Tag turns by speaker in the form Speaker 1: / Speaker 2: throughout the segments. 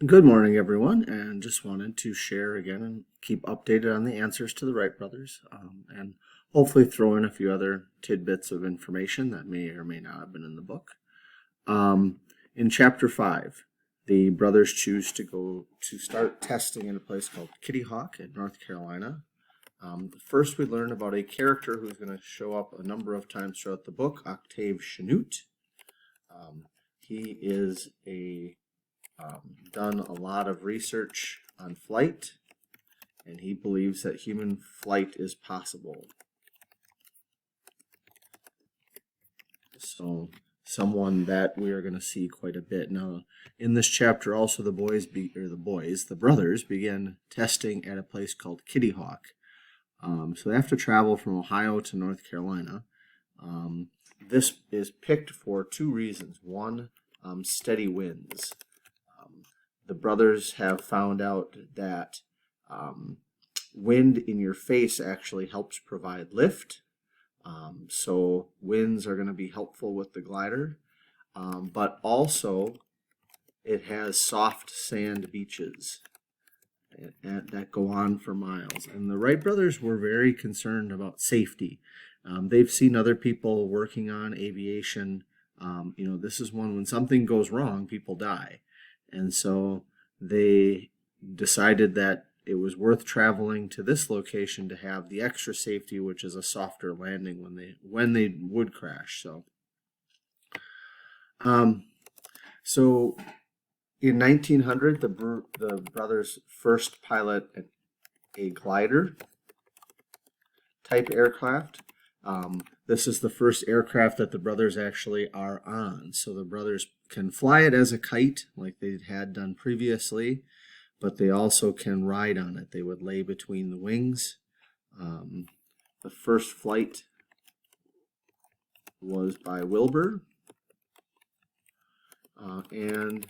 Speaker 1: Good morning, everyone, and just wanted to share again and keep updated on the answers to the Wright brothers, and hopefully throw in a few other tidbits of information that may or may not have been in the book. In chapter 5, the brothers choose to go to start testing in a place called Kitty Hawk in North Carolina. First, we learn about a character who's going to show up a number of times throughout the book, Octave Chanute. He is done a lot of research on flight, and he believes that human flight is possible. So someone that we are going to see quite a bit. Now, in this chapter also the brothers begin testing at a place called Kitty Hawk. So they have to travel from Ohio to North Carolina. This is picked for two reasons. One, steady winds. The brothers have found out that wind in your face actually helps provide lift. So winds are going to be helpful with the glider. But also it has soft sand beaches that go on for miles. And the Wright brothers were very concerned about safety. They've seen other people working on aviation. This is one when something goes wrong, people die. And so they decided that it was worth traveling to this location to have the extra safety, which is a softer landing when they would crash. So in 1900, the brothers first pilot a glider type aircraft. This is the first aircraft that the brothers actually are on. So the brothers can fly it as a kite like they had done previously, but they also can ride on it. They would lay between the wings. The first flight was by Wilbur, and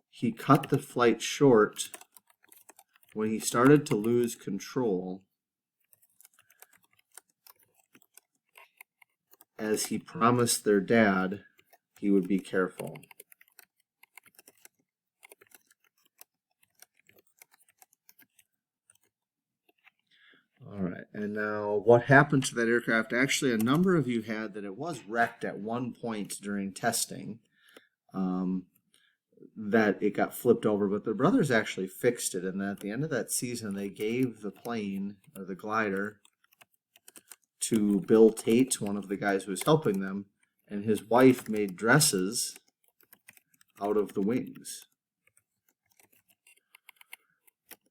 Speaker 1: he cut the flight short when he started to lose control, as he promised their dad he would be careful. All right, and now what happened to that aircraft? Actually, a number of you had that it was wrecked at one point during testing, that it got flipped over, but the brothers actually fixed it, and at the end of that season, they gave the plane, or the glider, to Bill Tate, one of the guys who was helping them, and his wife made dresses out of the wings.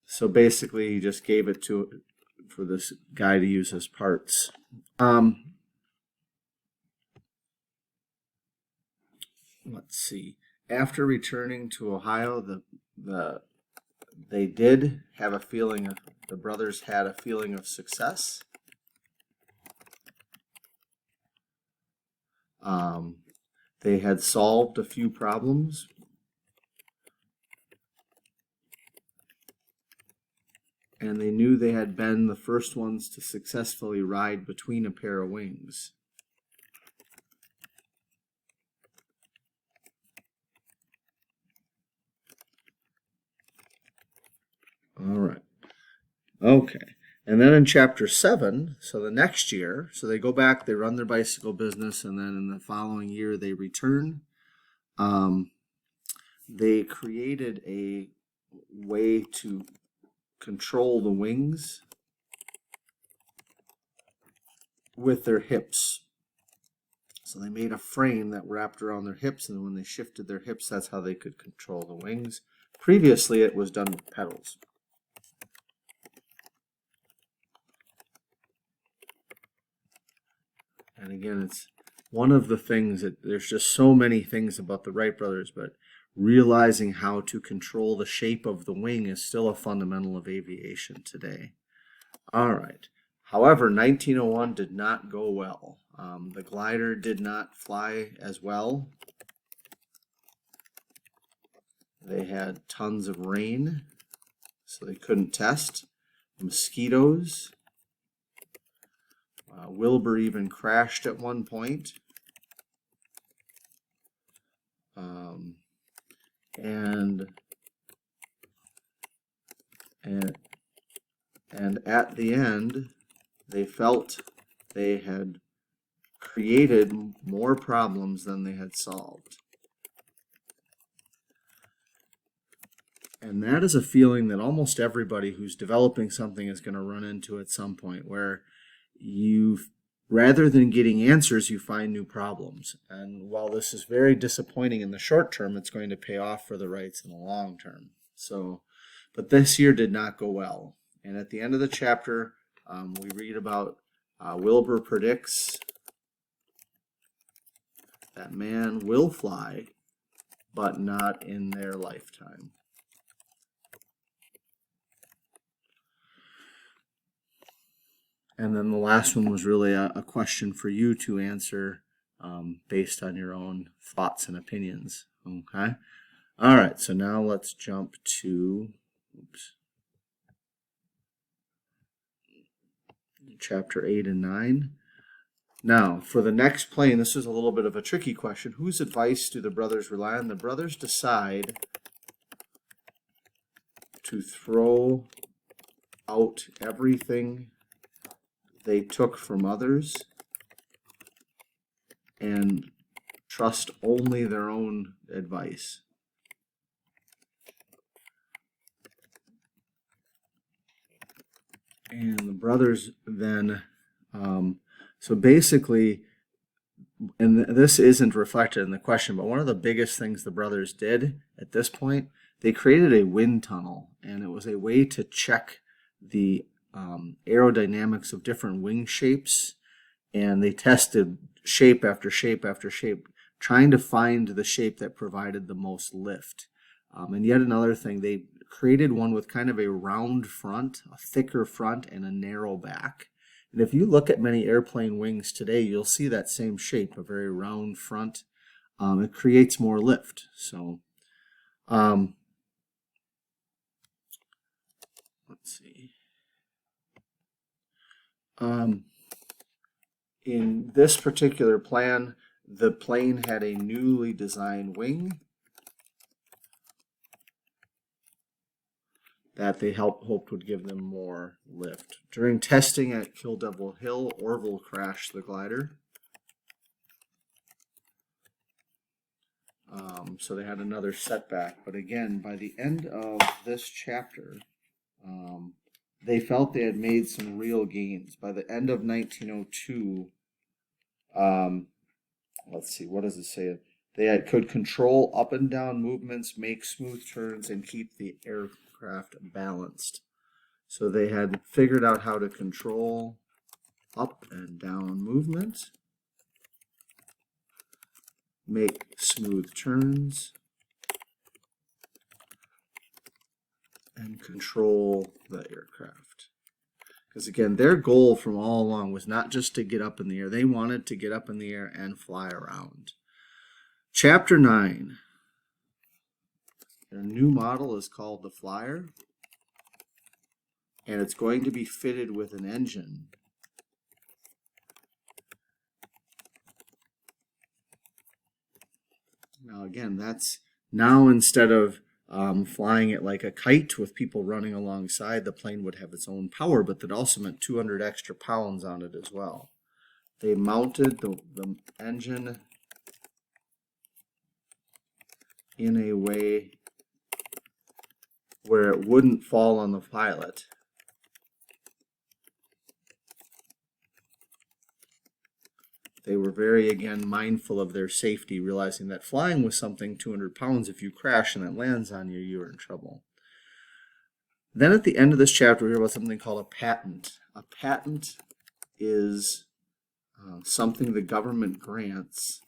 Speaker 1: So basically, he just gave it for this guy to use as parts. Let's see. After returning to Ohio, they did have a feeling of, the brothers had a feeling of success. They had solved a few problems. And they knew they had been the first ones to successfully ride between a pair of wings. All right. Okay. And then in chapter 7, so the next year, so they go back, they run their bicycle business, and then in the following year they return. They created a way to control the wings with their hips. So they made a frame that wrapped around their hips, and when they shifted their hips, that's how they could control the wings. Previously, it was done with pedals. And again, it's one of the things that there's just so many things about the Wright brothers, but realizing how to control the shape of the wing is still a fundamental of aviation today. All right. However, 1901 did not go well. The glider did not fly as well. They had tons of rain, so they couldn't test. Mosquitoes. Wilbur even crashed at one point. And And at the end, they felt they had created more problems than they had solved. And that is a feeling that almost everybody who's developing something is going to run into at some point, where rather than getting answers, you find new problems. And while this is very disappointing in the short term, it's going to pay off for the Wrights in the long term. But this year did not go well. And at the end of the chapter, we read about Wilbur predicts that man will fly, but not in their lifetime. And then the last one was really a question for you to answer based on your own thoughts and opinions. Okay? All right, so now let's jump to chapter 8 and 9. Now, for the next plane, this is a little bit of a tricky question. Whose advice do the brothers rely on? The brothers decide to throw out everything they took from others and trust only their own advice. And the brothers then, so basically, and this isn't reflected in the question, but one of the biggest things the brothers did at this point, they created a wind tunnel, and it was a way to check the aerodynamics of different wing shapes, and they tested shape after shape after shape, trying to find the shape that provided the most lift. And yet another thing, they created one with kind of a round front, a thicker front, and a narrow back. And if you look at many airplane wings today, you'll see that same shape, a very round front. It creates more lift. So let's see. In this particular plan, the plane had a newly designed wing that they hoped would give them more lift. During testing at Kill Devil Hill, Orville crashed the glider. So they had another setback. But again, by the end of this chapter, they felt they had made some real gains. By the end of 1902, let's see, what does it say? They could control up and down movements, make smooth turns, and keep the aircraft balanced. So they had figured out how to control up and down movement, make smooth turns, and control the aircraft. Because again, their goal from all along was not just to get up in the air. They wanted to get up in the air and fly around. Chapter 9. Their new model is called the Flyer, and it's going to be fitted with an engine. Now again, that's now instead of flying it like a kite with people running alongside, the plane would have its own power, but that also meant 200 extra pounds on it as well. They mounted the engine in a way where it wouldn't fall on the pilot. They were very, again, mindful of their safety, realizing that flying was something 200 pounds. If you crash and it lands on you, you're in trouble. Then at the end of this chapter, we hear about something called a patent. A patent is something the government grants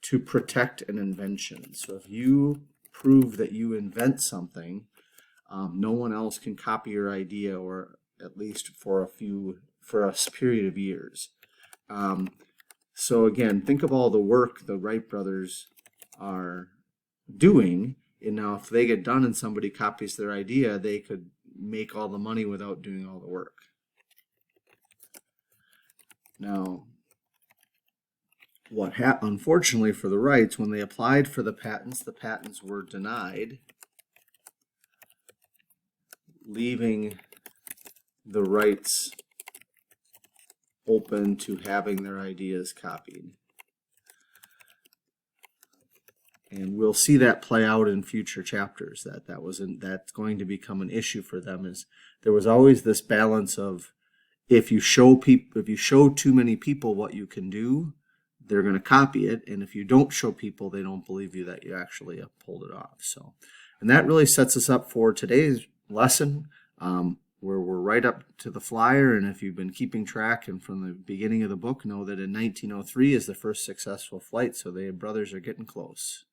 Speaker 1: to protect an invention. So if you prove that you invent something, no one else can copy your idea, or at least for a period of years. So again, think of all the work the Wright brothers are doing, and now if they get done and somebody copies their idea, they could make all the money without doing all the work. Now, Unfortunately for the Wrights, when they applied for the patents were denied, leaving the Wrights open to having their ideas copied. And we'll see that play out in future chapters. That's going to become an issue for them. Is there was always this balance of, if you show too many people what you can do, they're going to copy it, and if you don't show people, they don't believe you that you actually pulled it off. So, and that really sets us up for today's lesson, where we're right up to the flyer. And if you've been keeping track and from the beginning of the book, know that in 1903 is the first successful flight. So the brothers are getting close.